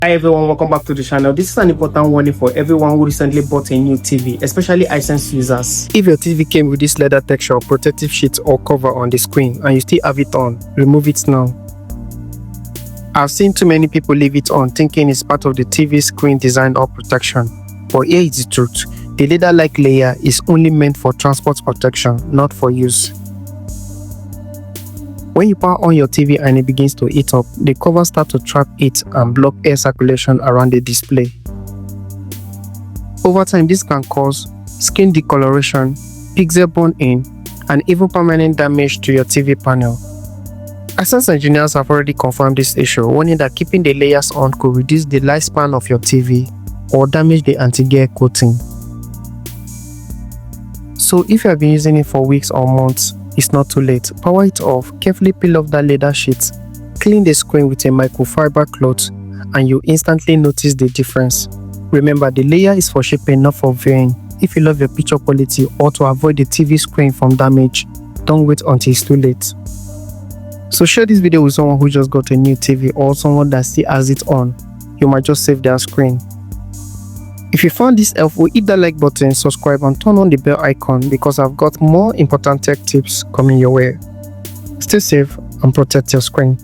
Hi everyone, welcome back to the channel. This is an important warning for everyone who recently bought a new TV, especially Hisense users. If your TV came with this leather texture, protective sheet or cover on the screen and you still have it on, remove it now. I've seen too many people leave it on thinking it's part of the TV screen design or protection. But here is the truth. The leather-like layer is only meant for transport protection, not for use. When you power on your TV and it begins to heat up, the cover starts to trap heat and block air circulation around the display. Over time, this can cause skin discoloration, pixel burn-in, and even permanent damage to your TV panel. Hisense engineers have already confirmed this issue, warning that keeping the layers on could reduce the lifespan of your TV or damage the anti-glare coating. So if you have been using it for weeks or months, it's not too late. Power it off, carefully peel off that leather sheet, clean the screen with a microfiber cloth, and you instantly notice the difference. Remember, the layer is for shipping, not for viewing. If you love your picture quality or to avoid the TV screen from damage, don't wait until it's too late. So share this video with someone who just got a new TV or someone that still has it on. You might just save their screen. If you found this helpful, hit that like button, subscribe and turn on the bell icon because I've got more important tech tips coming your way. Stay safe and protect your screen.